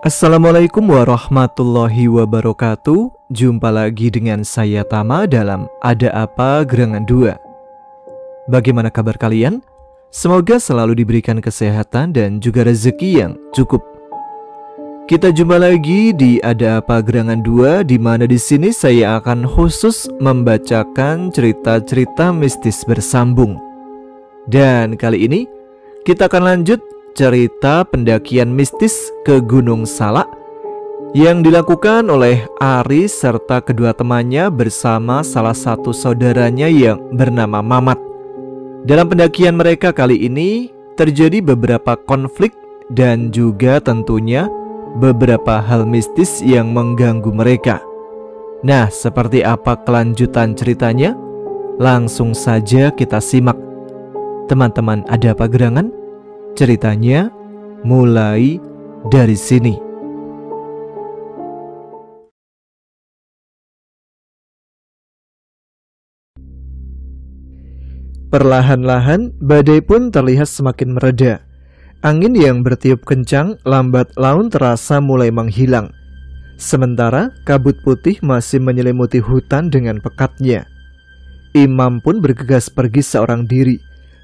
Assalamualaikum warahmatullahi wabarakatuh. Jumpa lagi dengan saya Tama dalam Ada Apa Gerangan 2. Bagaimana kabar kalian? Semoga selalu diberikan kesehatan dan juga rezeki yang cukup. Kita jumpa lagi di Ada Apa Gerangan 2, di mana di sini saya akan khusus membacakan cerita-cerita mistis bersambung. Dan kali ini kita akan lanjut cerita pendakian mistis ke Gunung Salak yang dilakukan oleh Ari serta kedua temannya bersama salah satu saudaranya yang bernama Mamat. Dalam pendakian mereka kali ini terjadi beberapa konflik dan juga tentunya beberapa hal mistis yang mengganggu mereka. Nah, seperti apa kelanjutan ceritanya? Langsung saja kita simak. Teman-teman, ada apa gerangan? Ceritanya mulai dari sini. Perlahan-lahan badai pun terlihat semakin mereda. Angin yang bertiup kencang lambat laun terasa mulai menghilang. Sementara kabut putih masih menyelimuti hutan dengan pekatnya. Imam pun bergegas pergi seorang diri.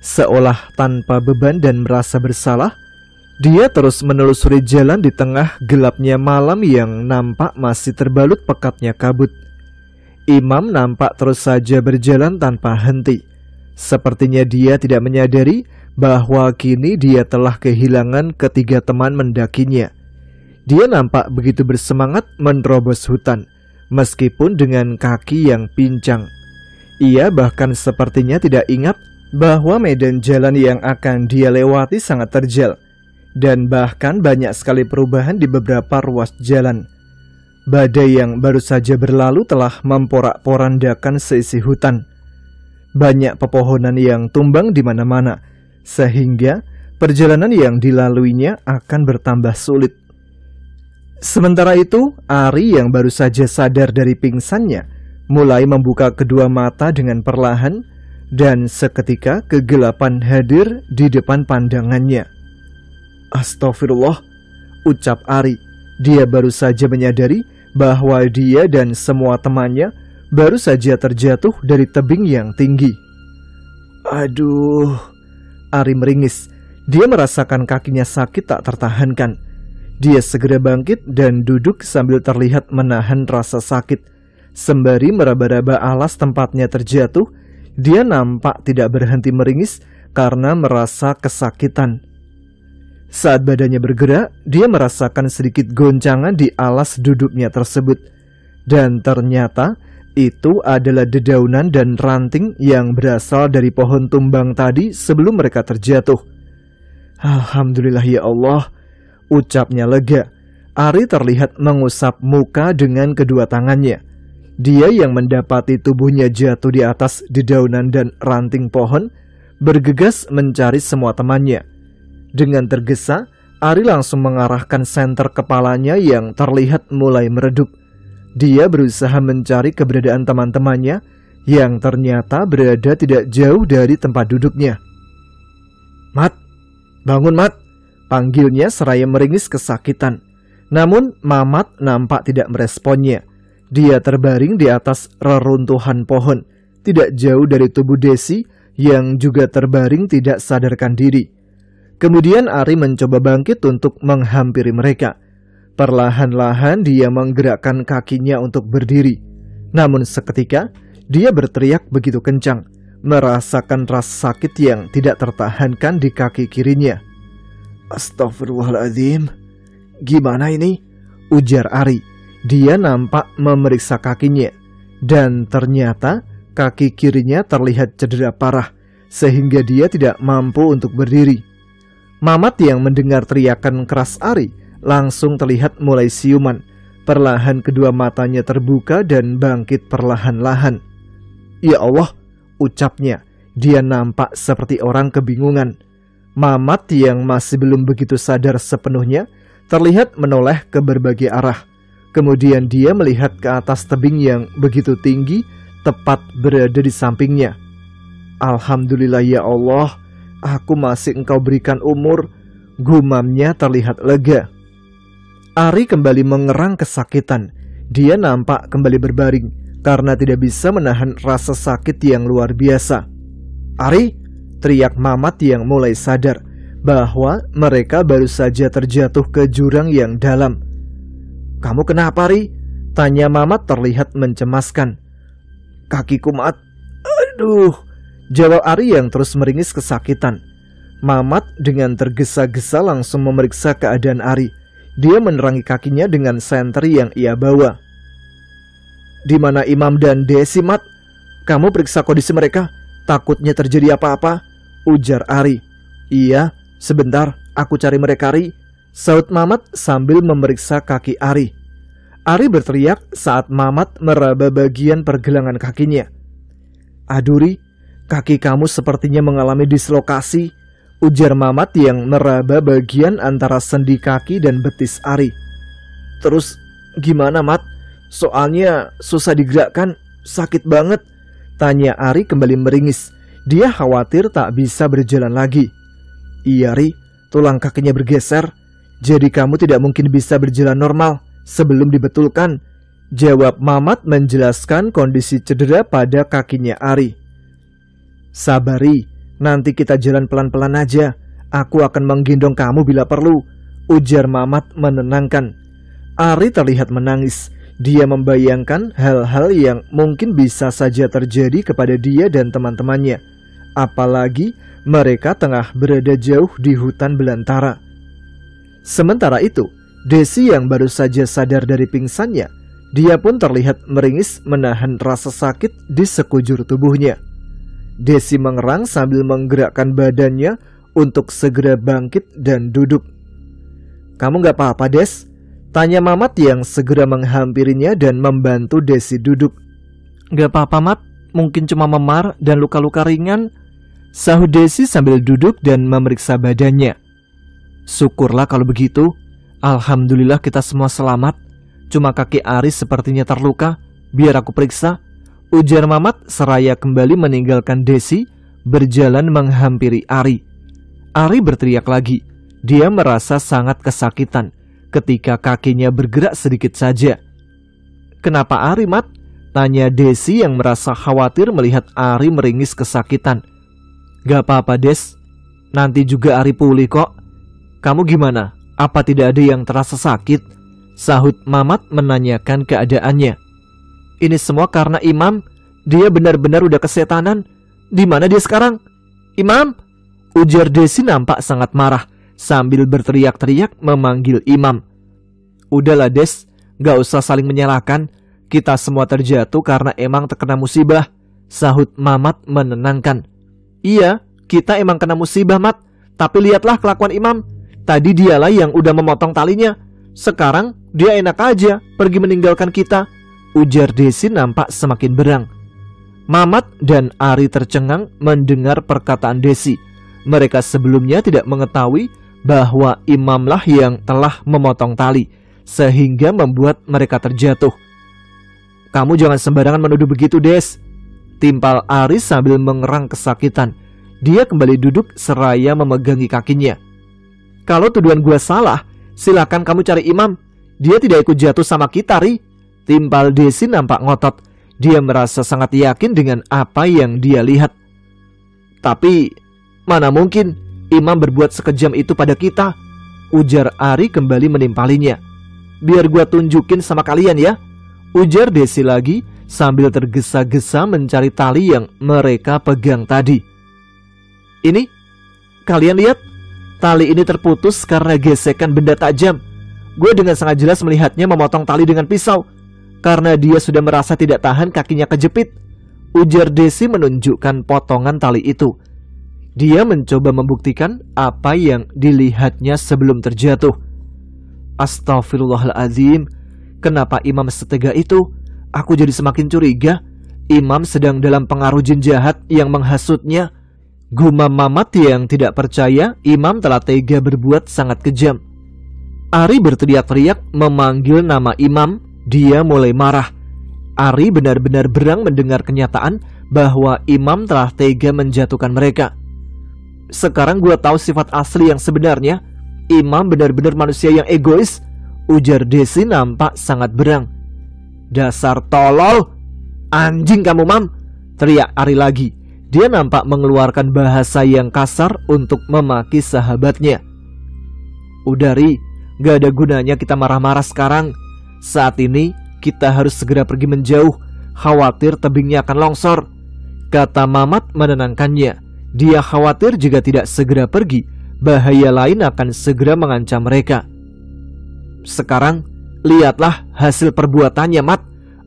Seolah tanpa beban dan merasa bersalah, dia terus menelusuri jalan di tengah gelapnya malam yang nampak masih terbalut pekatnya kabut. Imam nampak terus saja berjalan tanpa henti. Sepertinya dia tidak menyadari bahwa kini dia telah kehilangan ketiga teman mendakinya. Dia nampak begitu bersemangat menerobos hutan, meskipun dengan kaki yang pincang. Ia bahkan sepertinya tidak ingat bahwa medan jalan yang akan dia lewati sangat terjal, dan bahkan banyak sekali perubahan di beberapa ruas jalan. Badai yang baru saja berlalu telah memporak-porandakan seisi hutan. Banyak pepohonan yang tumbang di mana-mana, sehingga perjalanan yang dilaluinya akan bertambah sulit. Sementara itu, Ari yang baru saja sadar dari pingsannya mulai membuka kedua mata dengan perlahan. Dan seketika kegelapan hadir di depan pandangannya. Astagfirullah, ucap Ari. Dia baru saja menyadari bahwa dia dan semua temannya baru saja terjatuh dari tebing yang tinggi. Aduh, Ari meringis. Dia merasakan kakinya sakit tak tertahankan. Dia segera bangkit dan duduk sambil terlihat menahan rasa sakit. Sembari meraba-raba alas tempatnya terjatuh, dia nampak tidak berhenti meringis karena merasa kesakitan. Saat badannya bergerak, dia merasakan sedikit goncangan di alas duduknya tersebut. Dan ternyata itu adalah dedaunan dan ranting yang berasal dari pohon tumbang tadi sebelum mereka terjatuh. Alhamdulillah ya Allah, ucapnya lega. Ari terlihat mengusap muka dengan kedua tangannya. Dia yang mendapati tubuhnya jatuh di atas dedaunan dan ranting pohon, bergegas mencari semua temannya. Dengan tergesa, Ari langsung mengarahkan senter kepalanya yang terlihat mulai meredup. Dia berusaha mencari keberadaan teman-temannya yang ternyata berada tidak jauh dari tempat duduknya. "Mat, bangun Mat," panggilnya seraya meringis kesakitan. Namun Mamat nampak tidak meresponnya. Dia terbaring di atas reruntuhan pohon, tidak jauh dari tubuh Desi yang juga terbaring tidak sadarkan diri. Kemudian Ari mencoba bangkit untuk menghampiri mereka. Perlahan-lahan dia menggerakkan kakinya untuk berdiri. Namun seketika dia berteriak begitu kencang, merasakan rasa sakit yang tidak tertahankan di kaki kirinya. "Astagfirullahaladzim, gimana ini?" ujar Ari. Dia nampak memeriksa kakinya, dan ternyata kaki kirinya terlihat cedera parah, sehingga dia tidak mampu untuk berdiri. Mamat yang mendengar teriakan keras Ari langsung terlihat mulai siuman. Perlahan kedua matanya terbuka dan bangkit perlahan-lahan. "Ya Allah," ucapnya. Dia nampak seperti orang kebingungan. Mamat yang masih belum begitu sadar sepenuhnya terlihat menoleh ke berbagai arah. Kemudian dia melihat ke atas tebing yang begitu tinggi, tepat berada di sampingnya. "Alhamdulillah ya Allah, aku masih Engkau berikan umur," gumamnya terlihat lega. Ari kembali mengerang kesakitan. Dia nampak kembali berbaring karena tidak bisa menahan rasa sakit yang luar biasa. "Ari!" teriak Mamat yang mulai sadar bahwa mereka baru saja terjatuh ke jurang yang dalam. "Kamu kenapa, Ari?" tanya Mamat terlihat mencemaskan. "Kakiku, Mat." "Aduh," jawab Ari yang terus meringis kesakitan. Mamat dengan tergesa-gesa langsung memeriksa keadaan Ari. Dia menerangi kakinya dengan senter yang ia bawa. "Di mana Imam dan Desi, Mat? Kamu periksa kondisi mereka, takutnya terjadi apa-apa," ujar Ari. "Iya, sebentar, aku cari mereka, Ari," saut Mamat sambil memeriksa kaki Ari. Ari berteriak saat Mamat meraba bagian pergelangan kakinya. "Aduh, Ri, kaki kamu sepertinya mengalami dislokasi," ujar Mamat yang meraba bagian antara sendi kaki dan betis Ari. "Terus gimana, Mat? Soalnya susah digerakkan, sakit banget," tanya Ari kembali meringis. Dia khawatir tak bisa berjalan lagi. "Iya, Ri, tulang kakinya bergeser, jadi kamu tidak mungkin bisa berjalan normal sebelum dibetulkan," jawab Mamat menjelaskan kondisi cedera pada kakinya Ari. "Sabari, nanti kita jalan pelan-pelan aja. Aku akan menggendong kamu bila perlu," ujar Mamat menenangkan. Ari terlihat menangis. Dia membayangkan hal-hal yang mungkin bisa saja terjadi kepada dia dan teman-temannya. Apalagi mereka tengah berada jauh di hutan belantara. Sementara itu, Desi yang baru saja sadar dari pingsannya, dia pun terlihat meringis menahan rasa sakit di sekujur tubuhnya. Desi mengerang sambil menggerakkan badannya untuk segera bangkit dan duduk. "Kamu gak apa-apa, Des?" tanya Mamat yang segera menghampirinya dan membantu Desi duduk. "Gak apa-apa, Mat, mungkin cuma memar dan luka-luka ringan," sahut Desi sambil duduk dan memeriksa badannya. "Syukurlah kalau begitu. Alhamdulillah kita semua selamat. Cuma kaki Ari sepertinya terluka, biar aku periksa," ujar Mamat seraya kembali meninggalkan Desi, berjalan menghampiri Ari. Ari berteriak lagi. Dia merasa sangat kesakitan ketika kakinya bergerak sedikit saja. "Kenapa Ari, Mat?" tanya Desi yang merasa khawatir melihat Ari meringis kesakitan. "Gak apa-apa, Des. Nanti juga Ari pulih kok. Kamu gimana? Apa tidak ada yang terasa sakit?" sahut Mamat menanyakan keadaannya. "Ini semua karena Imam. Dia benar-benar udah kesetanan. Di mana dia sekarang? Imam?" ujar Desi nampak sangat marah sambil berteriak-teriak memanggil Imam. "Udahlah, Des, gak usah saling menyalahkan. Kita semua terjatuh karena emang terkena musibah," sahut Mamat menenangkan. "Iya, kita emang kena musibah, Mat. Tapi lihatlah kelakuan Imam. Tadi dialah yang udah memotong talinya. Sekarang dia enak aja pergi meninggalkan kita," ujar Desi nampak semakin berang. Mamat dan Ari tercengang mendengar perkataan Desi. Mereka sebelumnya tidak mengetahui bahwa Imamlah yang telah memotong tali, sehingga membuat mereka terjatuh. "Kamu jangan sembarangan menuduh begitu, Des," timpal Ari sambil mengerang kesakitan. Dia kembali duduk seraya memegangi kakinya. "Kalau tuduhan gue salah, silakan kamu cari Imam. Dia tidak ikut jatuh sama kita, Ri," timpal Desi nampak ngotot. Dia merasa sangat yakin dengan apa yang dia lihat. "Tapi mana mungkin Imam berbuat sekejam itu pada kita," ujar Ari kembali menimpalinya. "Biar gua tunjukin sama kalian ya," ujar Desi lagi sambil tergesa-gesa mencari tali yang mereka pegang tadi. "Ini, kalian lihat, tali ini terputus karena gesekan benda tajam. Gue dengan sangat jelas melihatnya memotong tali dengan pisau karena dia sudah merasa tidak tahan kakinya kejepit," ujar Desi menunjukkan potongan tali itu. Dia mencoba membuktikan apa yang dilihatnya sebelum terjatuh. "Astaghfirullahaladzim, kenapa Imam setega itu? Aku jadi semakin curiga. Imam sedang dalam pengaruh jin jahat yang menghasutnya," gumam Mamat yang tidak percaya Imam telah tega berbuat sangat kejam. Ari berteriak-teriak memanggil nama Imam. Dia mulai marah. Ari benar-benar berang mendengar kenyataan bahwa Imam telah tega menjatuhkan mereka. "Sekarang gue tahu sifat asli yang sebenarnya. Imam benar-benar manusia yang egois," ujar Desi nampak sangat berang. "Dasar tolol! Anjing kamu, Mam!" teriak Ari lagi. Dia nampak mengeluarkan bahasa yang kasar untuk memaki sahabatnya. "Udah Ri, gak ada gunanya kita marah-marah sekarang. Saat ini kita harus segera pergi menjauh. Khawatir tebingnya akan longsor," kata Mamat menenangkannya. Dia khawatir jika tidak segera pergi, bahaya lain akan segera mengancam mereka. "Sekarang lihatlah hasil perbuatannya, Mat.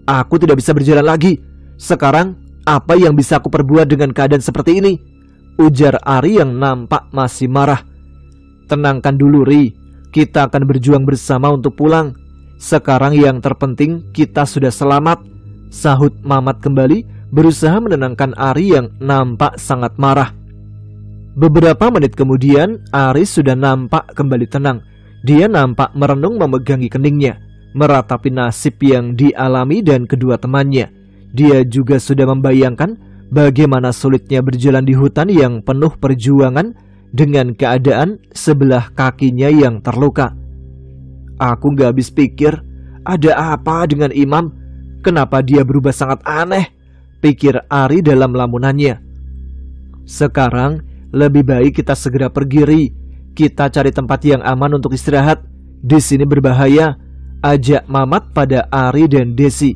Aku tidak bisa berjalan lagi. Sekarang apa yang bisa aku perbuat dengan keadaan seperti ini?" ujar Ari yang nampak masih marah. "Tenangkan dulu Ri, kita akan berjuang bersama untuk pulang. Sekarang yang terpenting kita sudah selamat," sahut Mamat kembali, berusaha menenangkan Ari yang nampak sangat marah. Beberapa menit kemudian Ari sudah nampak kembali tenang. Dia nampak merenung memegangi keningnya, meratapi nasib yang dialami dan kedua temannya. Dia juga sudah membayangkan bagaimana sulitnya berjalan di hutan yang penuh perjuangan dengan keadaan sebelah kakinya yang terluka. "Aku gak habis pikir, ada apa dengan Imam? Kenapa dia berubah sangat aneh?" pikir Ari dalam lamunannya. "Sekarang lebih baik kita segera pergi Ri. Kita cari tempat yang aman untuk istirahat. Di sini berbahaya," ajak Mamat pada Ari dan Desi.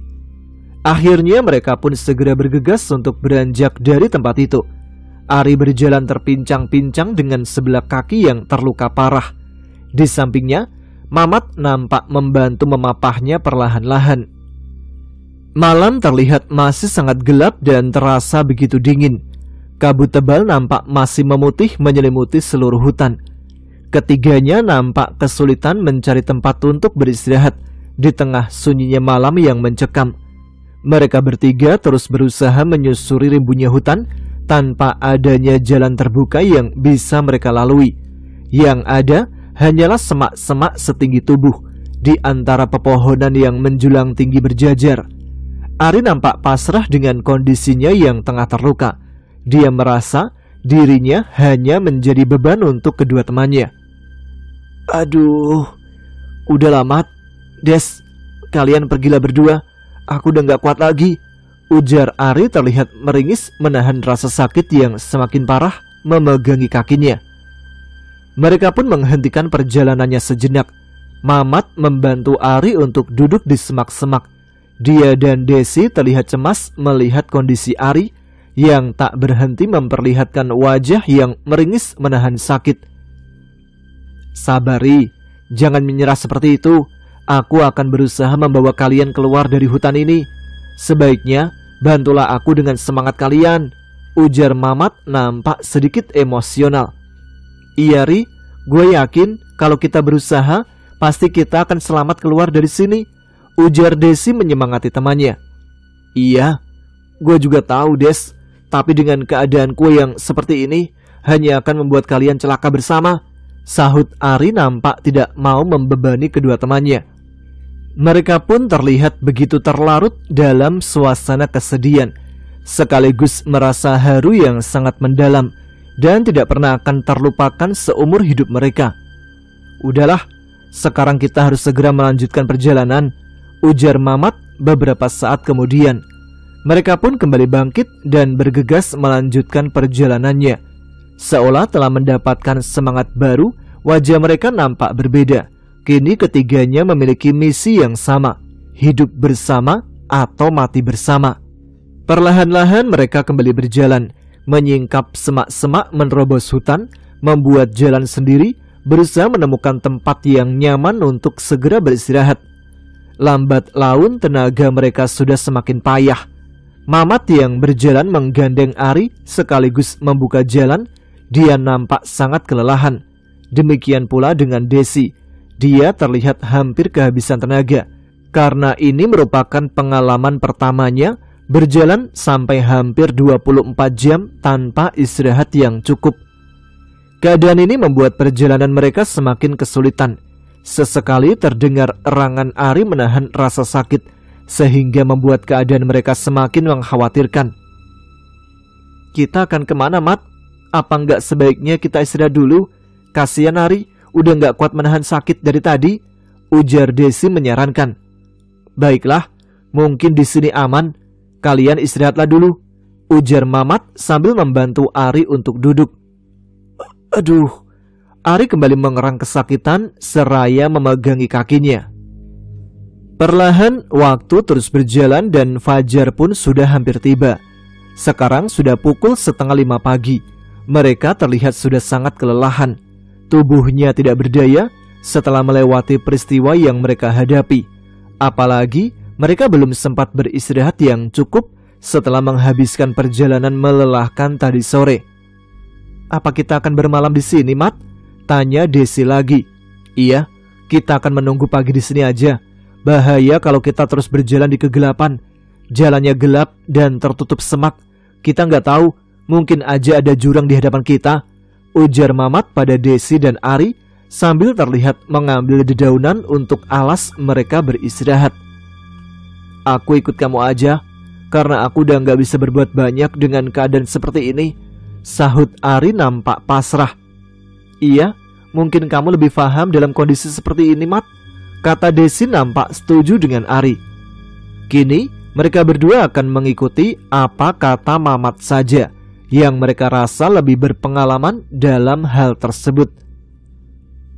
Akhirnya mereka pun segera bergegas untuk beranjak dari tempat itu. Ari berjalan terpincang-pincang dengan sebelah kaki yang terluka parah. Di sampingnya, Mamat nampak membantu memapahnya perlahan-lahan. Malam terlihat masih sangat gelap dan terasa begitu dingin. Kabut tebal nampak masih memutih menyelimuti seluruh hutan. Ketiganya nampak kesulitan mencari tempat untuk beristirahat di tengah sunyinya malam yang mencekam. Mereka bertiga terus berusaha menyusuri rimbunnya hutan tanpa adanya jalan terbuka yang bisa mereka lalui. Yang ada hanyalah semak-semak setinggi tubuh di antara pepohonan yang menjulang tinggi berjajar. Ari nampak pasrah dengan kondisinya yang tengah terluka. Dia merasa dirinya hanya menjadi beban untuk kedua temannya. "Aduh, udah Mat, Des, kalian pergilah berdua. Aku udah gak kuat lagi," ujar Ari terlihat meringis menahan rasa sakit yang semakin parah memegangi kakinya. Mereka pun menghentikan perjalanannya sejenak. Mamat membantu Ari untuk duduk di semak-semak. Dia dan Desi terlihat cemas melihat kondisi Ari yang tak berhenti memperlihatkan wajah yang meringis menahan sakit. "Sabari, jangan menyerah seperti itu. Aku akan berusaha membawa kalian keluar dari hutan ini. Sebaiknya bantulah aku dengan semangat kalian," ujar Mamat nampak sedikit emosional. "Iya Ri, gue yakin kalau kita berusaha pasti kita akan selamat keluar dari sini," ujar Desi menyemangati temannya. "Iya, gue juga tahu Des, tapi dengan keadaanku yang seperti ini hanya akan membuat kalian celaka bersama," sahut Ari nampak tidak mau membebani kedua temannya. Mereka pun terlihat begitu terlarut dalam suasana kesedihan, sekaligus merasa haru yang sangat mendalam dan tidak pernah akan terlupakan seumur hidup mereka. "Udahlah, sekarang kita harus segera melanjutkan perjalanan," ujar Mamat beberapa saat kemudian. Mereka pun kembali bangkit dan bergegas melanjutkan perjalanannya. Seolah telah mendapatkan semangat baru, wajah mereka nampak berbeda. Kini ketiganya memiliki misi yang sama, hidup bersama atau mati bersama. Perlahan-lahan mereka kembali berjalan, menyingkap semak-semak menerobos hutan, membuat jalan sendiri, berusaha menemukan tempat yang nyaman untuk segera beristirahat. Lambat laun tenaga mereka sudah semakin payah. Mamat yang berjalan menggandeng Ari sekaligus membuka jalan. Dia nampak sangat kelelahan. Demikian pula dengan Desi. Dia terlihat hampir kehabisan tenaga, karena ini merupakan pengalaman pertamanya berjalan sampai hampir 24 jam tanpa istirahat yang cukup. Keadaan ini membuat perjalanan mereka semakin kesulitan. Sesekali terdengar erangan Ari menahan rasa sakit, sehingga membuat keadaan mereka semakin mengkhawatirkan. "Kita akan kemana, Mat? Apa nggak sebaiknya kita istirahat dulu? Kasihan Ari, udah nggak kuat menahan sakit dari tadi," ujar Desi menyarankan. Baiklah, mungkin di sini aman. Kalian istirahatlah dulu, ujar Mamat sambil membantu Ari untuk duduk. Aduh, Ari kembali mengerang kesakitan seraya memegangi kakinya. Perlahan waktu terus berjalan dan fajar pun sudah hampir tiba. Sekarang sudah pukul 4:30 pagi. Mereka terlihat sudah sangat kelelahan. Tubuhnya tidak berdaya setelah melewati peristiwa yang mereka hadapi. Apalagi mereka belum sempat beristirahat yang cukup setelah menghabiskan perjalanan melelahkan tadi sore. Apa kita akan bermalam di sini, Mat? Tanya Desi lagi. Iya, kita akan menunggu pagi di sini aja. Bahaya kalau kita terus berjalan di kegelapan. Jalannya gelap dan tertutup semak. Kita nggak tahu, mungkin aja ada jurang di hadapan kita, ujar Mamat pada Desi dan Ari sambil terlihat mengambil dedaunan untuk alas mereka beristirahat. Aku ikut kamu aja, karena aku udah nggak bisa berbuat banyak dengan keadaan seperti ini, sahut Ari nampak pasrah. Iya, mungkin kamu lebih paham dalam kondisi seperti ini, Mat, kata Desi nampak setuju dengan Ari. Kini mereka berdua akan mengikuti apa kata Mamat saja, yang mereka rasa lebih berpengalaman dalam hal tersebut.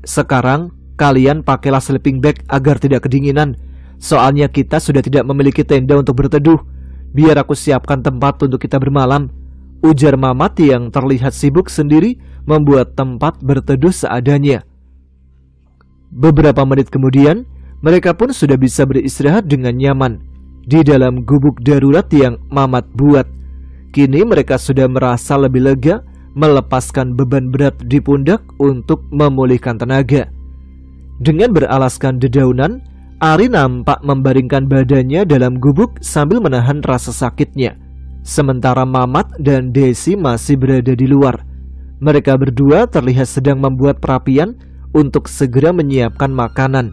Sekarang kalian pakailah sleeping bag agar tidak kedinginan. Soalnya kita sudah tidak memiliki tenda untuk berteduh. Biar aku siapkan tempat untuk kita bermalam, ujar Mamat yang terlihat sibuk sendiri membuat tempat berteduh seadanya. Beberapa menit kemudian, mereka pun sudah bisa beristirahat dengan nyaman di dalam gubuk darurat yang Mamat buat. Kini mereka sudah merasa lebih lega, melepaskan beban berat di pundak untuk memulihkan tenaga. Dengan beralaskan dedaunan, Ari nampak membaringkan badannya dalam gubuk sambil menahan rasa sakitnya. Sementara Mamat dan Desi masih berada di luar. Mereka berdua terlihat sedang membuat perapian untuk segera menyiapkan makanan.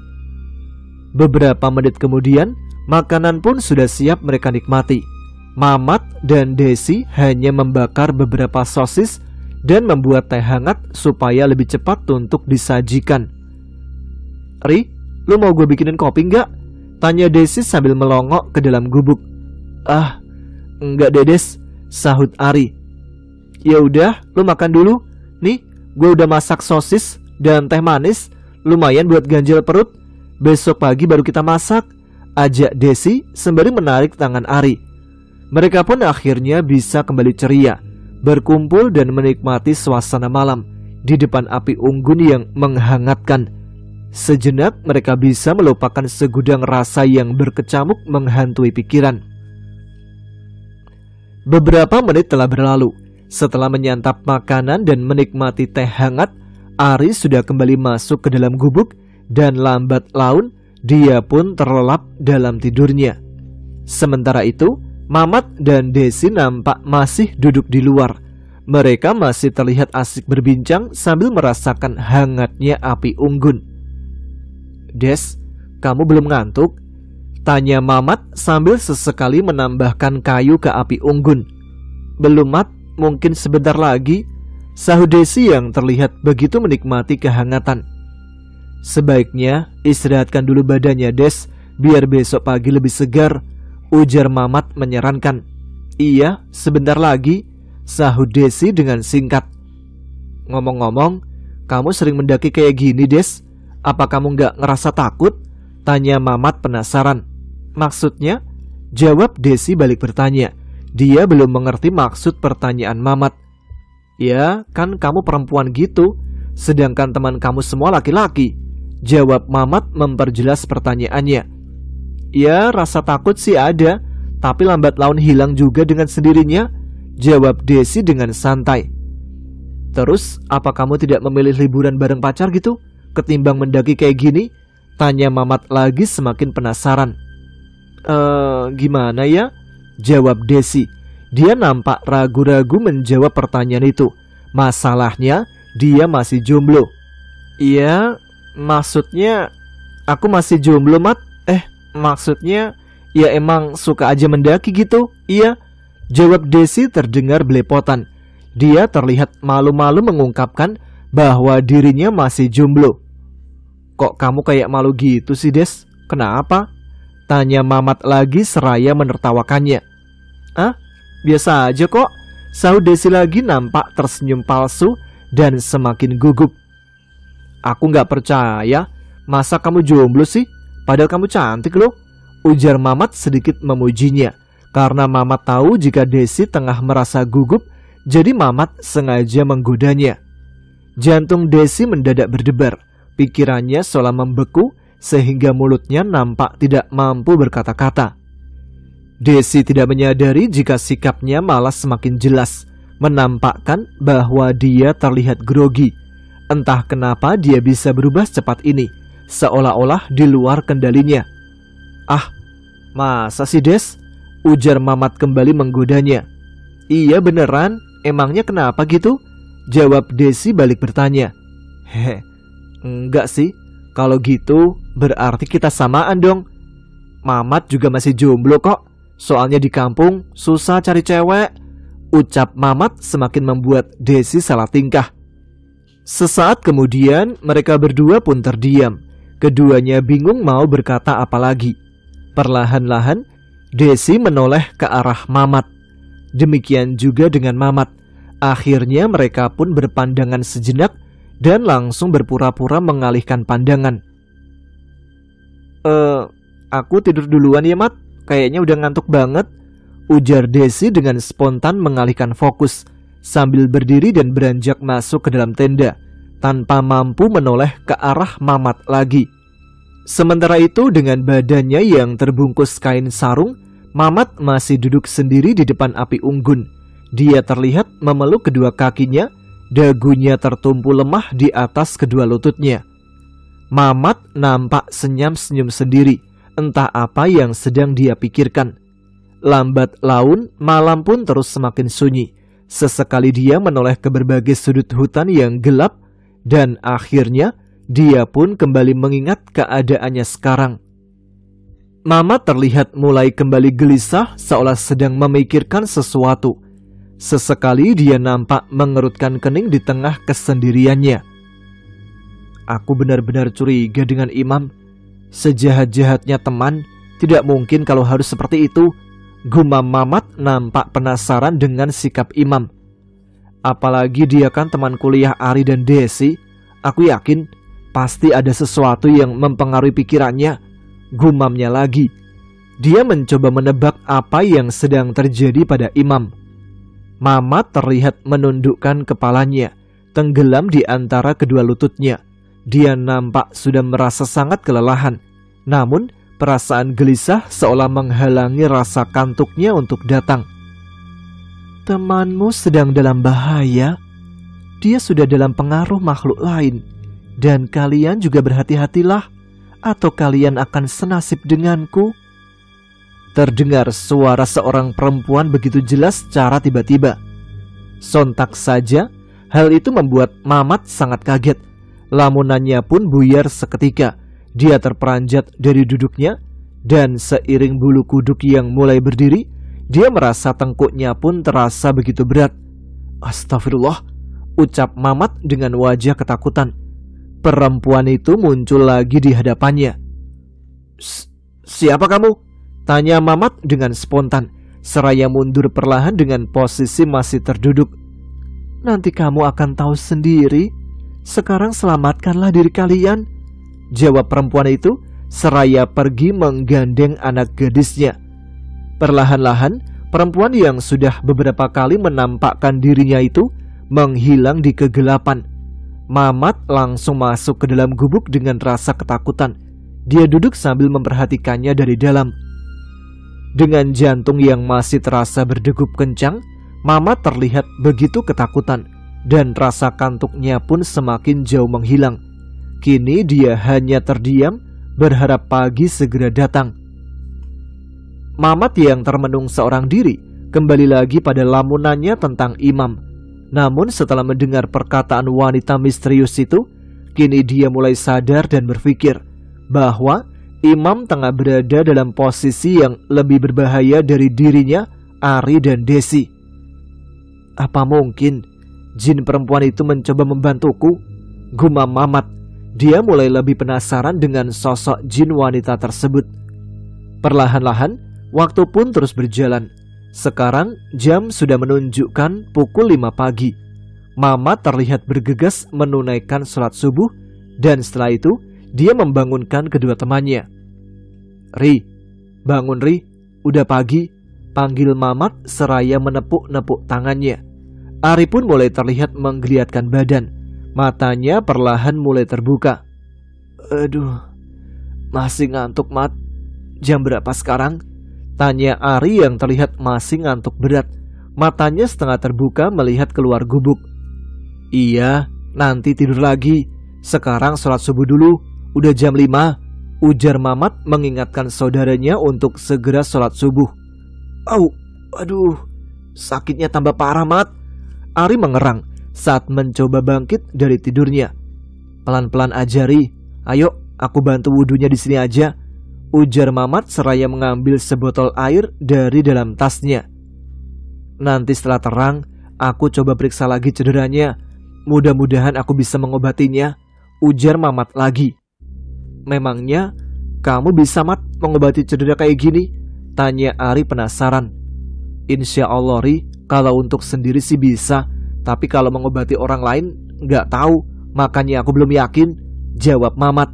Beberapa menit kemudian, makanan pun sudah siap mereka nikmati. Mamat dan Desi hanya membakar beberapa sosis dan membuat teh hangat supaya lebih cepat untuk disajikan. Ri, lu mau gue bikinin kopi nggak? Tanya Desi sambil melongok ke dalam gubuk. Ah, enggak Dedes, sahut Ari. Ya udah, lu makan dulu. Nih, gue udah masak sosis dan teh manis, lumayan buat ganjil perut. Besok pagi baru kita masak, ajak Desi sembari menarik tangan Ari. Mereka pun akhirnya bisa kembali ceria, berkumpul dan menikmati suasana malam di depan api unggun yang menghangatkan. Sejenak mereka bisa melupakan segudang rasa yang berkecamuk menghantui pikiran. Beberapa menit telah berlalu. Setelah menyantap makanan dan menikmati teh hangat, Ari sudah kembali masuk ke dalam gubuk dan lambat laun dia pun terlelap dalam tidurnya. Sementara itu, Mamat dan Desi nampak masih duduk di luar. Mereka masih terlihat asik berbincang sambil merasakan hangatnya api unggun. Des, kamu belum ngantuk? Tanya Mamat sambil sesekali menambahkan kayu ke api unggun. Belum, Mat, mungkin sebentar lagi, sahut Desi yang terlihat begitu menikmati kehangatan. Sebaiknya istirahatkan dulu badannya, Des, biar besok pagi lebih segar, ujar Mamat menyarankan. Iya, sebentar lagi, sahut Desi dengan singkat. Ngomong-ngomong, kamu sering mendaki kayak gini, Des? Apa kamu gak ngerasa takut? Tanya Mamat penasaran. Maksudnya? Jawab Desi balik bertanya. Dia belum mengerti maksud pertanyaan Mamat. Ya, kan kamu perempuan gitu, sedangkan teman kamu semua laki-laki, jawab Mamat memperjelas pertanyaannya. Ya, rasa takut sih ada, tapi lambat laun hilang juga dengan sendirinya, jawab Desi dengan santai. Terus, apa kamu tidak memilih liburan bareng pacar gitu, ketimbang mendaki kayak gini? Tanya Mamat lagi semakin penasaran. Gimana ya? Jawab Desi. Dia nampak ragu-ragu menjawab pertanyaan itu. Masalahnya, dia masih jomblo. Iya, maksudnya aku masih jomblo, Mat. Maksudnya ya emang suka aja mendaki gitu. Iya, jawab Desi terdengar belepotan. Dia terlihat malu-malu mengungkapkan bahwa dirinya masih jomblo. Kok kamu kayak malu gitu sih, Des? Kenapa? Tanya Mamat lagi seraya menertawakannya. Ah, biasa aja kok. Sahut Desi lagi nampak tersenyum palsu dan semakin gugup. Aku gak percaya. Masa kamu jomblo sih? Padahal kamu cantik loh. Ujar Mamat sedikit memujinya. Karena Mamat tahu jika Desi tengah merasa gugup, jadi Mamat sengaja menggodanya. Jantung Desi mendadak berdebar. Pikirannya seolah membeku sehingga mulutnya nampak tidak mampu berkata-kata. Desi tidak menyadari jika sikapnya malah semakin jelas, menampakkan bahwa dia terlihat grogi. Entah kenapa dia bisa berubah secepat ini, seolah-olah di luar kendalinya. Ah, masa sih, Des? Ujar Mamat kembali menggodanya. Iya beneran, emangnya kenapa gitu? Jawab Desi balik bertanya. Hehe, enggak sih. Kalau gitu berarti kita samaan dong. Mamat juga masih jomblo kok. Soalnya di kampung susah cari cewek. Ucap Mamat semakin membuat Desi salah tingkah. Sesaat kemudian mereka berdua pun terdiam. Keduanya bingung mau berkata apa lagi. Perlahan-lahan Desi menoleh ke arah Mamat. Demikian juga dengan Mamat. Akhirnya mereka pun berpandangan sejenak dan langsung berpura-pura mengalihkan pandangan. Aku tidur duluan ya, Mat. Kayaknya udah ngantuk banget. Ujar Desi dengan spontan mengalihkan fokus sambil berdiri dan beranjak masuk ke dalam tenda tanpa mampu menoleh ke arah Mamat lagi. Sementara itu dengan badannya yang terbungkus kain sarung, Mamat masih duduk sendiri di depan api unggun. Dia terlihat memeluk kedua kakinya. Dagunya tertumpu lemah di atas kedua lututnya. Mamat nampak senyum-senyum sendiri. Entah apa yang sedang dia pikirkan. Lambat laun, malam pun terus semakin sunyi. Sesekali dia menoleh ke berbagai sudut hutan yang gelap. Dan akhirnya, dia pun kembali mengingat keadaannya sekarang. Mamat terlihat mulai kembali gelisah seolah sedang memikirkan sesuatu. Sesekali dia nampak mengerutkan kening di tengah kesendiriannya. Aku benar-benar curiga dengan Imam. Sejahat-jahatnya teman, tidak mungkin kalau harus seperti itu. Gumam Mamat nampak penasaran dengan sikap Imam. Apalagi dia kan teman kuliah Ari dan Desi. Aku yakin pasti ada sesuatu yang mempengaruhi pikirannya. Gumamnya lagi. Dia mencoba menebak apa yang sedang terjadi pada Imam. Mamat terlihat menundukkan kepalanya, tenggelam di antara kedua lututnya. Dia nampak sudah merasa sangat kelelahan. Namun, perasaan gelisah seolah menghalangi rasa kantuknya untuk datang. Temanmu sedang dalam bahaya. Dia sudah dalam pengaruh makhluk lain. Dan kalian juga berhati-hatilah, atau kalian akan senasib denganku. Terdengar suara seorang perempuan begitu jelas secara tiba-tiba. Sontak saja, hal itu membuat Mamat sangat kaget. Lamunannya pun buyar seketika. Dia terperanjat dari duduknya, dan seiring bulu kuduk yang mulai berdiri, dia merasa tengkuknya pun terasa begitu berat. Astagfirullah, ucap Mamat dengan wajah ketakutan. Perempuan itu muncul lagi di hadapannya. Siapa kamu? Tanya Mamat dengan spontan, seraya mundur perlahan dengan posisi masih terduduk. Nanti kamu akan tahu sendiri. Sekarang selamatkanlah diri kalian, jawab perempuan itu, seraya pergi menggandeng anak gadisnya. Perlahan-lahan, perempuan yang sudah beberapa kali menampakkan dirinya itu menghilang di kegelapan. Mamat langsung masuk ke dalam gubuk dengan rasa ketakutan. Dia duduk sambil memperhatikannya dari dalam. Dengan jantung yang masih terasa berdegup kencang, Mamat terlihat begitu ketakutan, dan rasa kantuknya pun semakin jauh menghilang. Kini dia hanya terdiam, berharap pagi segera datang. Mamat yang termenung seorang diri, kembali lagi pada lamunannya tentang Imam. Namun setelah mendengar perkataan wanita misterius itu, kini dia mulai sadar dan berpikir bahwa Imam tengah berada dalam posisi yang lebih berbahaya dari dirinya, Ari dan Desi. Apa mungkin jin perempuan itu mencoba membantuku? Gumam Mamat. dia mulai lebih penasaran dengan sosok jin wanita tersebut. Perlahan-lahan, waktu pun terus berjalan. Sekarang jam sudah menunjukkan pukul 5 pagi. Mamat terlihat bergegas menunaikan sholat subuh, dan setelah itu dia membangunkan kedua temannya. "Ri, bangun Ri, udah pagi," panggil Mamat seraya menepuk-nepuk tangannya. Ari pun mulai terlihat menggeliatkan badan. Matanya perlahan mulai terbuka. "Aduh, masih ngantuk Mat. Jam berapa sekarang?" tanya Ari yang terlihat masih ngantuk berat. Matanya setengah terbuka melihat keluar gubuk. "Iya, nanti tidur lagi. Sekarang sholat subuh dulu, udah jam 5, ujar Mamat mengingatkan saudaranya untuk segera sholat subuh. Aduh, sakitnya tambah parah Mat." Ari mengerang saat mencoba bangkit dari tidurnya. "Pelan-pelan aja Ri, ayo aku bantu wudhunya di sini aja," ujar Mamat seraya mengambil sebotol air dari dalam tasnya. "Nanti setelah terang, aku coba periksa lagi cederanya. Mudah-mudahan aku bisa mengobatinya," ujar Mamat lagi. "Memangnya kamu bisa Mat mengobati cedera kayak gini?" tanya Ari penasaran. "Insya Allah Ri, kalau untuk sendiri sih bisa, tapi kalau mengobati orang lain nggak tahu, makanya aku belum yakin," jawab Mamat.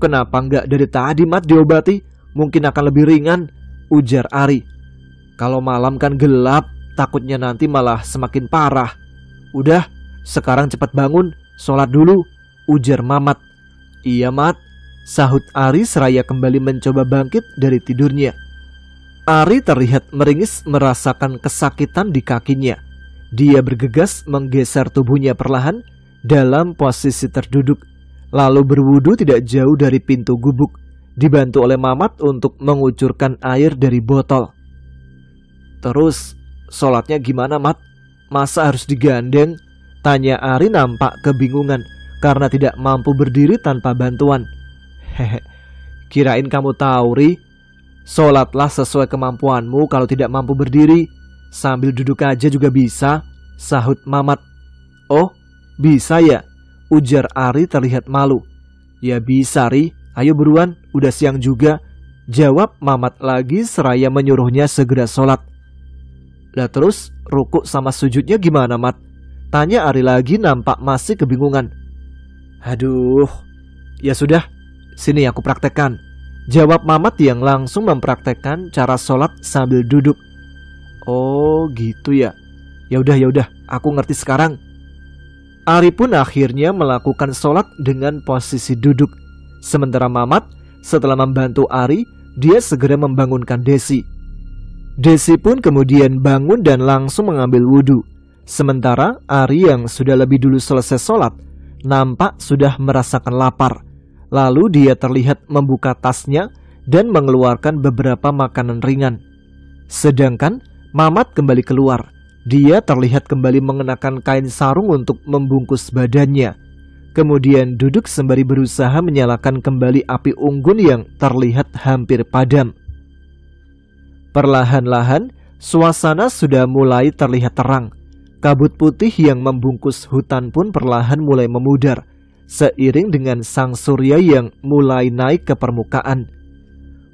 "Kenapa nggak dari tadi Mat diobati? Mungkin akan lebih ringan," ujar Ari. "Kalau malam kan gelap, takutnya nanti malah semakin parah. Udah, sekarang cepat bangun, sholat dulu," ujar Mamat. "Iya Mat," sahut Ari seraya kembali mencoba bangkit dari tidurnya. Ari terlihat meringis merasakan kesakitan di kakinya. Dia bergegas menggeser tubuhnya perlahan dalam posisi terduduk, lalu berwudu tidak jauh dari pintu gubuk, dibantu oleh Mamat untuk mengucurkan air dari botol. "Terus, sholatnya gimana Mat? Masa harus digandeng?" tanya Ari nampak kebingungan karena tidak mampu berdiri tanpa bantuan. "Hehe, kirain kamu tahu Ri. Sholatlah sesuai kemampuanmu kalau tidak mampu berdiri. Sambil duduk aja juga bisa," sahut Mamat. "Oh, bisa ya?" ujar Ari terlihat malu. "Ya bisa Ri, ayo buruan, udah siang juga," jawab Mamat lagi seraya menyuruhnya segera sholat. "Lah terus rukuk sama sujudnya gimana Mat?" tanya Ari lagi nampak masih kebingungan. "Aduh, ya sudah, sini aku praktekkan," jawab Mamat yang langsung mempraktekkan cara sholat sambil duduk. "Oh gitu ya. Ya udah, aku ngerti sekarang." Ari pun akhirnya melakukan sholat dengan posisi duduk. Sementara Mamat setelah membantu Ari, dia segera membangunkan Desi. Desi pun kemudian bangun dan langsung mengambil wudhu. Sementara Ari yang sudah lebih dulu selesai sholat, nampak sudah merasakan lapar. Lalu dia terlihat membuka tasnya dan mengeluarkan beberapa makanan ringan. Sedangkan Mamat kembali keluar. Dia terlihat kembali mengenakan kain sarung untuk membungkus badannya. Kemudian duduk sembari berusaha menyalakan kembali api unggun yang terlihat hampir padam. Perlahan-lahan, suasana sudah mulai terlihat terang. Kabut putih yang membungkus hutan pun perlahan mulai memudar, seiring dengan sang surya yang mulai naik ke permukaan.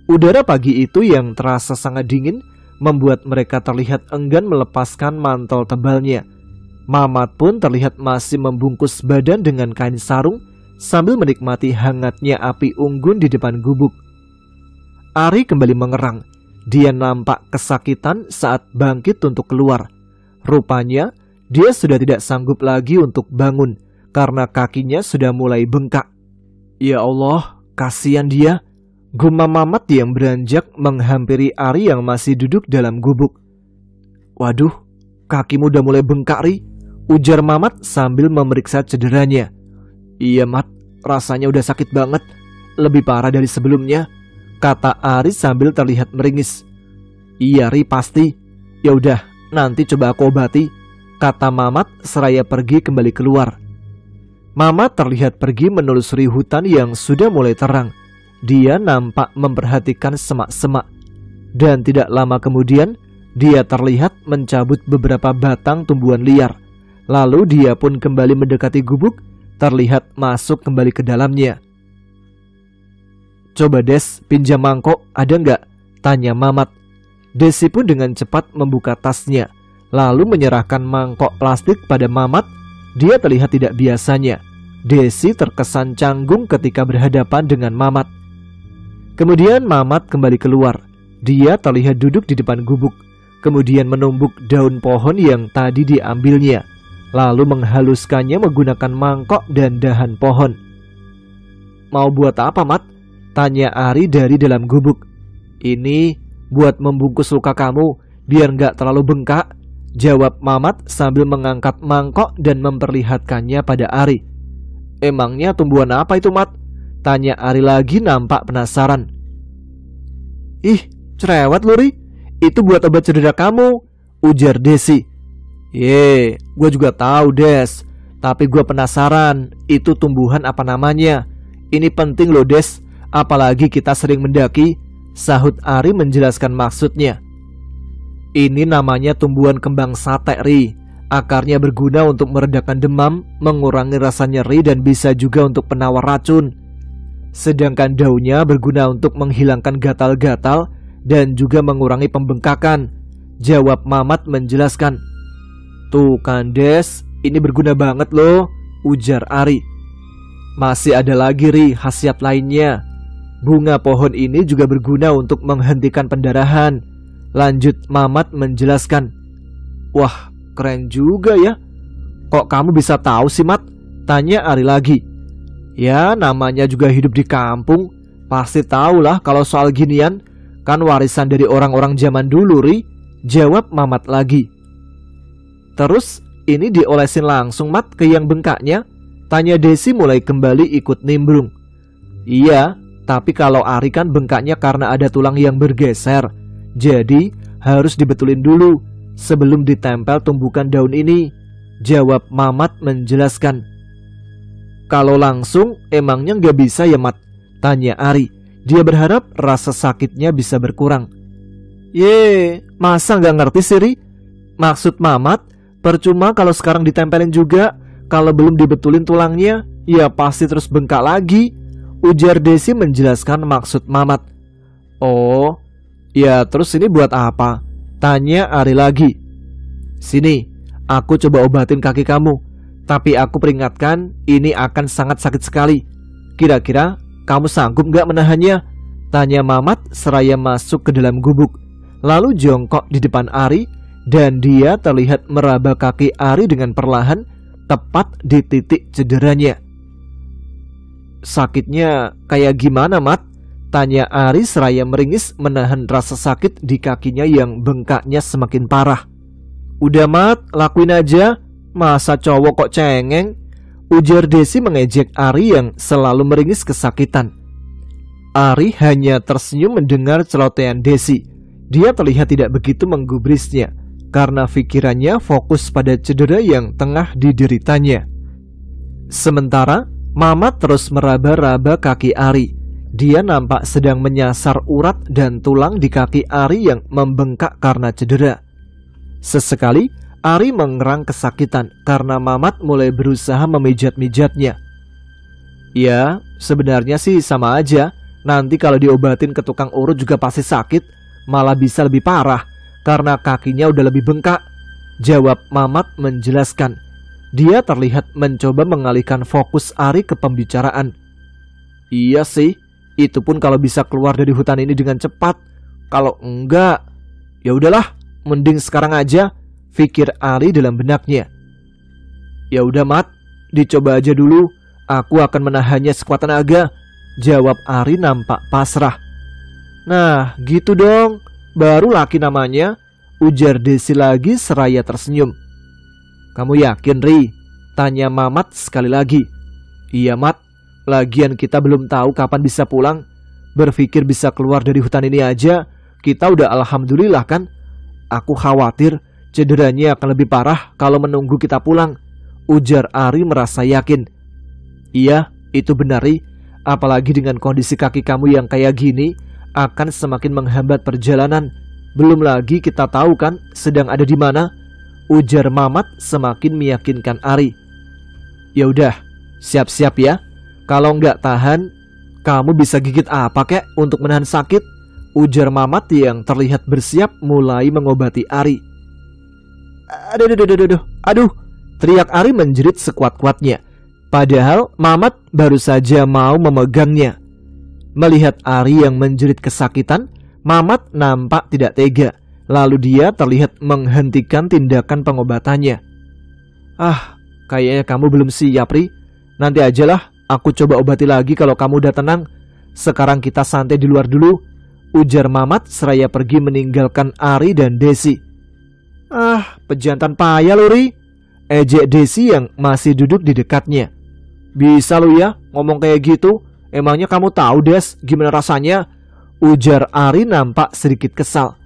Udara pagi itu yang terasa sangat dingin membuat mereka terlihat enggan melepaskan mantel tebalnya. Mamat pun terlihat masih membungkus badan dengan kain sarung sambil menikmati hangatnya api unggun di depan gubuk. Ari kembali mengerang. Dia nampak kesakitan saat bangkit untuk keluar. Rupanya dia sudah tidak sanggup lagi untuk bangun karena kakinya sudah mulai bengkak. "Ya Allah, kasihan dia," gumam Mamat yang beranjak menghampiri Ari yang masih duduk dalam gubuk. "Waduh, kakimu udah mulai bengkak Ri," ujar Mamat sambil memeriksa cederanya. "Iya Mat, rasanya udah sakit banget, lebih parah dari sebelumnya," kata Ari sambil terlihat meringis. "Iya Ri pasti, ya udah nanti coba aku obati," kata Mamat seraya pergi kembali keluar. Mamat terlihat pergi menelusuri hutan yang sudah mulai terang. Dia nampak memperhatikan semak-semak. Dan tidak lama kemudian, dia terlihat mencabut beberapa batang tumbuhan liar. Lalu dia pun kembali mendekati gubuk, terlihat masuk kembali ke dalamnya. "Coba Des, pinjam mangkok, ada nggak?" tanya Mamat. Desi pun dengan cepat membuka tasnya, lalu menyerahkan mangkok plastik pada Mamat. Dia terlihat tidak biasanya. Desi terkesan canggung ketika berhadapan dengan Mamat. Kemudian Mamat kembali keluar. Dia terlihat duduk di depan gubuk, kemudian menumbuk daun pohon yang tadi diambilnya, lalu menghaluskannya menggunakan mangkok dan dahan pohon. "Mau buat apa, Mat?" tanya Ari dari dalam gubuk. "Ini buat membungkus luka kamu, biar nggak terlalu bengkak," jawab Mamat sambil mengangkat mangkok dan memperlihatkannya pada Ari. "Emangnya tumbuhan apa itu, Mat?" tanya Ari lagi nampak penasaran. "Ih, cerewet lu, Ri. Itu buat obat cedera kamu," ujar Desi. "Ye, gue juga tahu, Des. Tapi gue penasaran, itu tumbuhan apa namanya? Ini penting loh, Des. Apalagi kita sering mendaki," sahut Ari menjelaskan maksudnya. "Ini namanya tumbuhan kembang sate, Ri. Akarnya berguna untuk meredakan demam, mengurangi rasa nyeri, dan bisa juga untuk penawar racun. Sedangkan daunnya berguna untuk menghilangkan gatal-gatal dan juga mengurangi pembengkakan," jawab Mamat menjelaskan. "Tuh kan Des, ini berguna banget loh," ujar Ari. "Masih ada lagi, Ri, khasiat lainnya. Bunga pohon ini juga berguna untuk menghentikan pendarahan," lanjut Mamat menjelaskan. "Wah, keren juga ya. Kok kamu bisa tahu sih, Mat?" tanya Ari lagi. "Ya, namanya juga hidup di kampung, pasti tahulah kalau soal ginian. Kan warisan dari orang-orang zaman dulu, Ri," jawab Mamat lagi. "Terus ini diolesin langsung, Mat, ke yang bengkaknya?" tanya Desi mulai kembali ikut nimbrung. "Iya, tapi kalau Ari kan bengkaknya karena ada tulang yang bergeser, jadi harus dibetulin dulu sebelum ditempel tumbukan daun ini," jawab Mamat menjelaskan. "Kalau langsung emangnya nggak bisa ya, Mat?" tanya Ari. Dia berharap rasa sakitnya bisa berkurang. "Ye, masa nggak ngerti sih, Ri? Maksud Mamat, percuma kalau sekarang ditempelin juga. Kalau belum dibetulin tulangnya, ya pasti terus bengkak lagi," ujar Desi menjelaskan maksud Mamat. "Oh, ya terus ini buat apa?" tanya Ari lagi. "Sini, aku coba obatin kaki kamu. Tapi aku peringatkan, ini akan sangat sakit sekali. Kira-kira kamu sanggup gak menahannya?" tanya Mamat seraya masuk ke dalam gubuk, lalu jongkok di depan Ari, dan dia terlihat meraba kaki Ari dengan perlahan, tepat di titik cederanya. "Sakitnya kayak gimana, Mat?" tanya Ari seraya meringis menahan rasa sakit di kakinya yang bengkaknya semakin parah. "Udah, Mat, lakuin aja. Masa cowok kok cengeng?" ujar Desi mengejek Ari yang selalu meringis kesakitan. Ari hanya tersenyum mendengar celotehan Desi. Dia terlihat tidak begitu menggubrisnya, karena pikirannya fokus pada cedera yang tengah dideritanya. Sementara Mamat terus meraba-raba kaki Ari. Dia nampak sedang menyasar urat dan tulang di kaki Ari yang membengkak karena cedera. Sesekali Ari mengerang kesakitan karena Mamat mulai berusaha memijat-mijatnya. "Ya, sebenarnya sih sama aja. Nanti kalau diobatin ke tukang urut juga pasti sakit, malah bisa lebih parah karena kakinya udah lebih bengkak," jawab Mamat menjelaskan. Dia terlihat mencoba mengalihkan fokus Ari ke pembicaraan. "Iya sih, itu pun kalau bisa keluar dari hutan ini dengan cepat. Kalau enggak, ya udahlah, mending sekarang aja," pikir Ari dalam benaknya. "Ya udah, Mat, dicoba aja dulu. Aku akan menahannya sekuat tenaga," jawab Ari nampak pasrah. "Nah, gitu dong, baru laki namanya," ujar Desi lagi seraya tersenyum. "Kamu yakin, Ri?" tanya Mamat sekali lagi. "Iya, Mat, lagian kita belum tahu kapan bisa pulang. Berpikir bisa keluar dari hutan ini aja, kita udah alhamdulillah kan. Aku khawatir cederanya akan lebih parah kalau menunggu kita pulang," ujar Ari merasa yakin. "Iya, itu benar, Ri. Apalagi dengan kondisi kaki kamu yang kayak gini, akan semakin menghambat perjalanan. Belum lagi kita tahu kan sedang ada di mana," ujar Mamat semakin meyakinkan Ari. "Ya udah, Siap-siap ya. Kalau nggak tahan, kamu bisa gigit apa kek untuk menahan sakit? Ujar Mamat yang terlihat bersiap mulai mengobati Ari. Aduh, teriak Ari menjerit sekuat-kuatnya. Padahal Mamat baru saja mau memegangnya. Melihat Ari yang menjerit kesakitan, Mamat nampak tidak tega. Lalu dia terlihat menghentikan tindakan pengobatannya. Kayaknya kamu belum siap, Ri. Nanti ajalah, aku coba obati lagi kalau kamu udah tenang. Sekarang kita santai di luar dulu, ujar Mamat seraya pergi meninggalkan Ari dan Desi. Pejantan payah lo, Ri, ejek Desi yang masih duduk di dekatnya. Bisa lo ya ngomong kayak gitu? Emangnya kamu tahu, Des, gimana rasanya? Ujar Ari nampak sedikit kesal.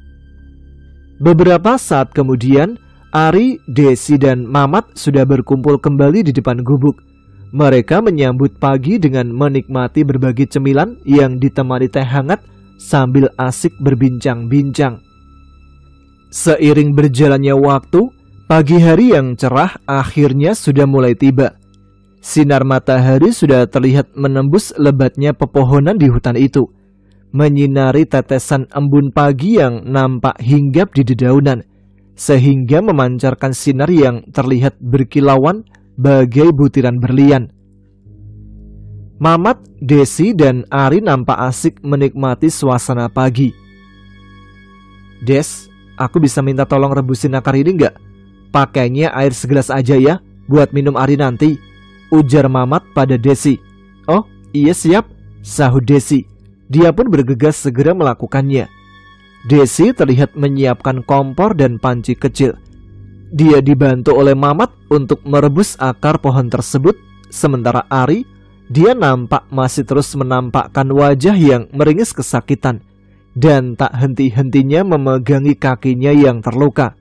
Beberapa saat kemudian, Ari, Desi, dan Mamat sudah berkumpul kembali di depan gubuk. Mereka menyambut pagi dengan menikmati berbagai cemilan yang ditemani teh hangat sambil asik berbincang-bincang. Seiring berjalannya waktu, pagi hari yang cerah akhirnya sudah mulai tiba. Sinar matahari sudah terlihat menembus lebatnya pepohonan di hutan itu, menyinari tetesan embun pagi yang nampak hinggap di dedaunan, sehingga memancarkan sinar yang terlihat berkilauan bagai butiran berlian. Mamat, Desi, dan Ari nampak asik menikmati suasana pagi. Des, aku bisa minta tolong rebusin akar ini nggak? Pakainya air segelas aja ya, buat minum Ari nanti, ujar Mamat pada Desi. Oh iya siap, sahut Desi. Dia pun bergegas segera melakukannya. Desi terlihat menyiapkan kompor dan panci kecil. Dia dibantu oleh Mamat untuk merebus akar pohon tersebut. Sementara Ari, dia nampak masih terus menampakkan wajah yang meringis kesakitan dan tak henti-hentinya memegangi kakinya yang terluka.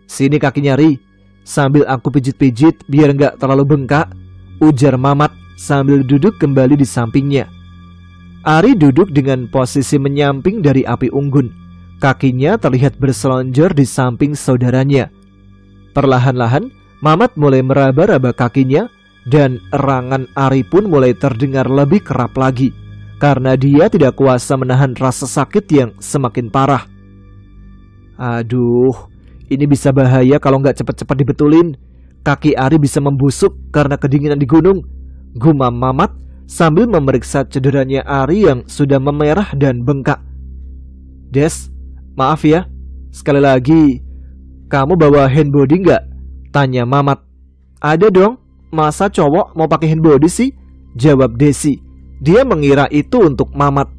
Sini kakinya, Ri, sambil aku pijit-pijit biar nggak terlalu bengkak, ujar Mamat sambil duduk kembali di sampingnya. Ari duduk dengan posisi menyamping dari api unggun. Kakinya terlihat berselonjor di samping saudaranya. Perlahan-lahan, Mamat mulai meraba-raba kakinya dan erangan Ari pun mulai terdengar lebih kerap lagi karena dia tidak kuasa menahan rasa sakit yang semakin parah. Aduh, ini bisa bahaya kalau nggak cepat-cepat dibetulin. Kaki Ari bisa membusuk karena kedinginan di gunung, gumam Mamat sambil memeriksa cederanya Ari yang sudah memerah dan bengkak. Des, maaf ya, sekali lagi, kamu bawa handbody nggak? Tanya Mamat. Ada dong, masa cowok mau pakai handbody sih? Jawab Desi. Dia mengira itu untuk Mamat.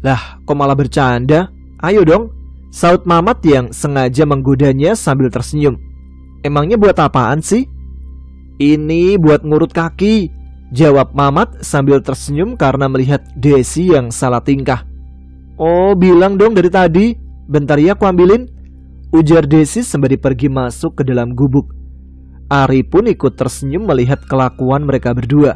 Lah, kok malah bercanda? Ayo dong, saut Mamat yang sengaja menggodanya sambil tersenyum. Emangnya buat apaan sih? Ini buat ngurut kaki, jawab Mamat sambil tersenyum karena melihat Desi yang salah tingkah. Oh, bilang dong dari tadi. Bentar ya aku ambilin, ujar Desi sembari pergi masuk ke dalam gubuk. Ari pun ikut tersenyum melihat kelakuan mereka berdua.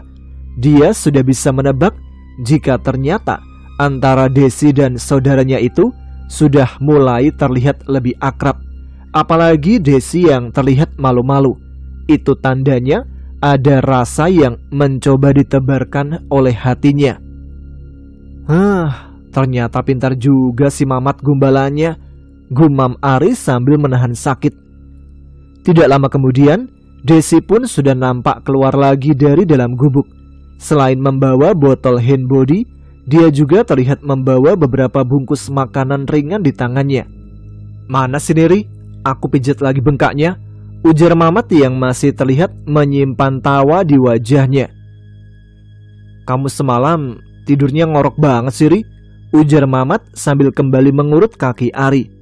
Dia sudah bisa menebak jika ternyata antara Desi dan saudaranya itu sudah mulai terlihat lebih akrab. Apalagi Desi yang terlihat malu-malu. Itu tandanya ada rasa yang mencoba ditebarkan oleh hatinya. Ternyata pintar juga si Mamat gumbalannya, gumam Ari sambil menahan sakit. Tidak lama kemudian, Desi pun sudah nampak keluar lagi dari dalam gubuk. Selain membawa botol handbody, dia juga terlihat membawa beberapa bungkus makanan ringan di tangannya. Mana sih Neri? Aku pijat lagi bengkaknya, ujar Mamat yang masih terlihat menyimpan tawa di wajahnya. Kamu semalam tidurnya ngorok banget sih, Ri, ujar Mamat sambil kembali mengurut kaki Ari.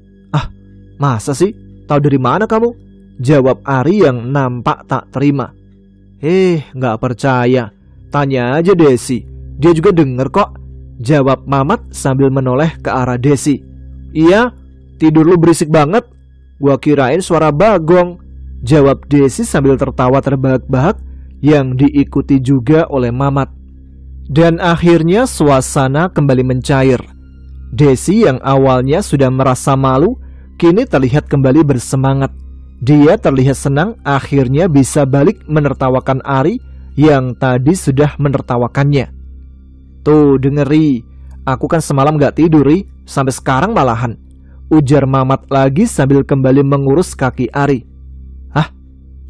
Masa sih? Tahu dari mana kamu? Jawab Ari yang nampak tak terima. Nggak percaya. Tanya aja Desi, dia juga denger kok, jawab Mamat sambil menoleh ke arah Desi. Iya, tidur lu berisik banget. Gua kirain suara Bagong, jawab Desi sambil tertawa terbahak-bahak yang diikuti juga oleh Mamat. Dan akhirnya suasana kembali mencair. Desi yang awalnya sudah merasa malu, kini terlihat kembali bersemangat. Dia terlihat senang akhirnya bisa balik menertawakan Ari yang tadi sudah menertawakannya. "Tuh dengeri, aku kan semalam gak tidur Ri, sampai sekarang malahan," ujar Mamat lagi sambil kembali mengurus kaki Ari. "Hah?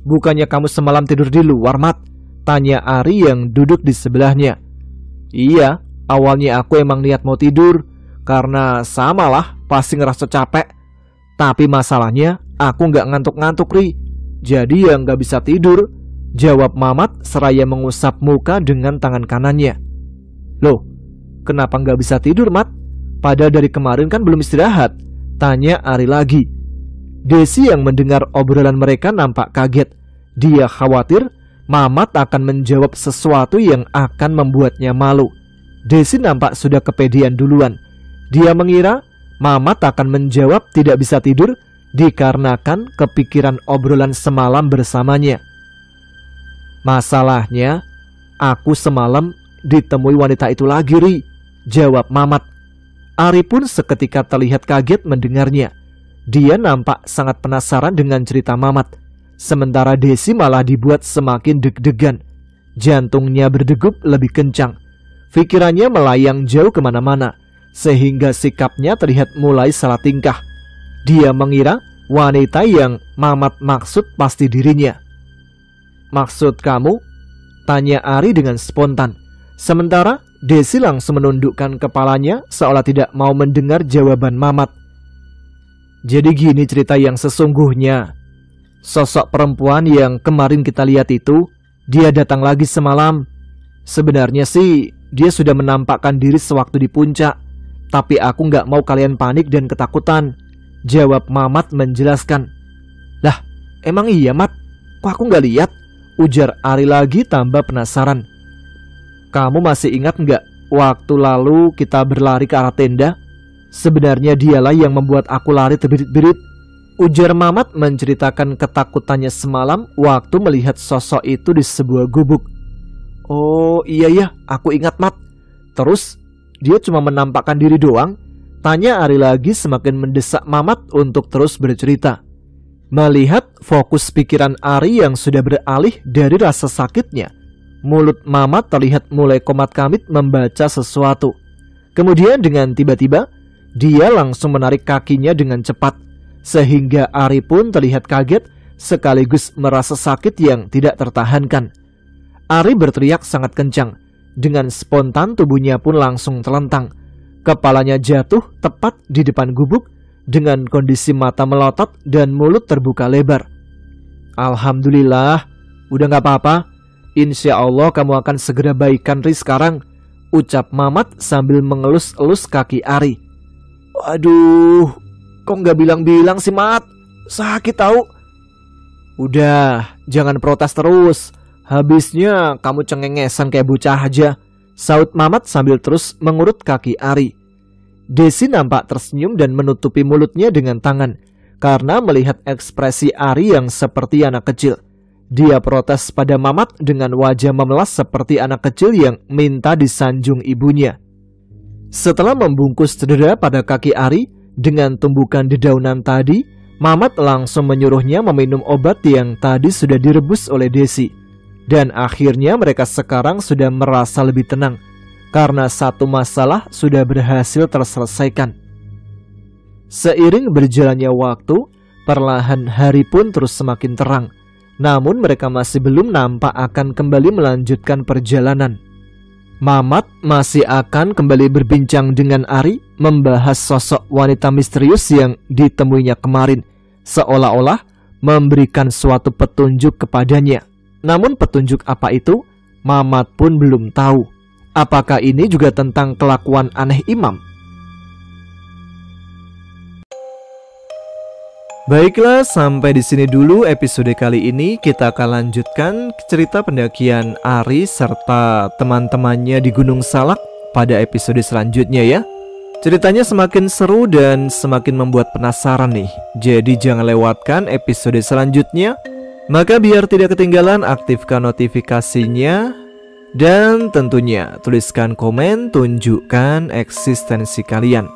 Bukannya kamu semalam tidur di luar, Mat?" tanya Ari yang duduk di sebelahnya. "Iya, awalnya aku emang niat mau tidur, karena samalah pasti ngerasa capek. Tapi masalahnya aku gak ngantuk-ngantuk Ri, jadi ya gak bisa tidur," jawab Mamat seraya mengusap muka dengan tangan kanannya. "Loh, kenapa gak bisa tidur, Mat? Padahal dari kemarin kan belum istirahat," tanya Ari lagi. Desi yang mendengar obrolan mereka nampak kaget. Dia khawatir Mamat akan menjawab sesuatu yang akan membuatnya malu. Desi nampak sudah kepedean duluan. Dia mengira Mamat akan menjawab tidak bisa tidur dikarenakan kepikiran obrolan semalam bersamanya. "Masalahnya, aku semalam ditemui wanita itu lagi, Ri," jawab Mamat. Ari pun seketika terlihat kaget mendengarnya. Dia nampak sangat penasaran dengan cerita Mamat. Sementara Desi malah dibuat semakin deg-degan. Jantungnya berdegup lebih kencang. Pikirannya melayang jauh kemana-mana, sehingga sikapnya terlihat mulai salah tingkah. Dia mengira wanita yang Mamat maksud pasti dirinya. "Maksud kamu?" tanya Ari dengan spontan. Sementara Desi langsung menundukkan kepalanya seolah tidak mau mendengar jawaban Mamat. "Jadi gini cerita yang sesungguhnya. Sosok perempuan yang kemarin kita lihat itu, dia datang lagi semalam. Sebenarnya sih dia sudah menampakkan diri sewaktu di puncak, tapi aku gak mau kalian panik dan ketakutan," jawab Mamat menjelaskan. "Lah, emang iya Mat? Kok aku gak lihat?" ujar Ari lagi tambah penasaran. "Kamu masih ingat gak waktu lalu kita berlari ke arah tenda? Sebenarnya dialah yang membuat aku lari terbirit-birit," ujar Mamat menceritakan ketakutannya semalam waktu melihat sosok itu di sebuah gubuk. "Oh iya ya, aku ingat Mat. Terus dia cuma menampakkan diri doang?" tanya Ari lagi semakin mendesak Mamat untuk terus bercerita. Melihat fokus pikiran Ari yang sudah beralih dari rasa sakitnya, mulut Mamat terlihat mulai komat-kamit membaca sesuatu. Kemudian dengan tiba-tiba dia langsung menarik kakinya dengan cepat, sehingga Ari pun terlihat kaget sekaligus merasa sakit yang tidak tertahankan. Ari berteriak sangat kencang. Dengan spontan tubuhnya pun langsung terlentang. Kepalanya jatuh tepat di depan gubuk dengan kondisi mata melotot dan mulut terbuka lebar. "Alhamdulillah, udah gak apa-apa. Insya Allah kamu akan segera baikan Ri sekarang," ucap Mamat sambil mengelus-elus kaki Ari. "Aduh, kok gak bilang-bilang sih Mat? Sakit tahu." "Udah, jangan protes terus. Habisnya kamu cengengesan kayak bocah aja," saut Mamat sambil terus mengurut kaki Ari. Desi nampak tersenyum dan menutupi mulutnya dengan tangan karena melihat ekspresi Ari yang seperti anak kecil. Dia protes pada Mamat dengan wajah memelas seperti anak kecil yang minta disanjung ibunya. Setelah membungkus cedera pada kaki Ari dengan tumbukan dedaunan tadi, Mamat langsung menyuruhnya meminum obat yang tadi sudah direbus oleh Desi. Dan akhirnya mereka sekarang sudah merasa lebih tenang karena satu masalah sudah berhasil terselesaikan. Seiring berjalannya waktu, perlahan hari pun terus semakin terang. Namun mereka masih belum nampak akan kembali melanjutkan perjalanan. Mamat masih akan kembali berbincang dengan Ari, membahas sosok wanita misterius yang ditemuinya kemarin, seolah-olah memberikan suatu petunjuk kepadanya. Namun petunjuk apa itu, Mamat pun belum tahu. Apakah ini juga tentang kelakuan aneh Imam? Baiklah, sampai di sini dulu episode kali ini. Kita akan lanjutkan cerita pendakian Ari serta teman-temannya di Gunung Salak pada episode selanjutnya ya. Ceritanya semakin seru dan semakin membuat penasaran nih. Jadi jangan lewatkan episode selanjutnya. Maka biar tidak ketinggalan, aktifkan notifikasinya. Dan tentunya tuliskan komen, tunjukkan eksistensi kalian.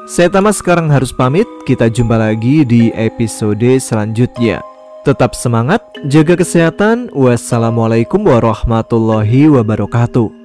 Saya Tama sekarang harus pamit. Kita jumpa lagi di episode selanjutnya. Tetap semangat, jaga kesehatan. Wassalamualaikum warahmatullahi wabarakatuh.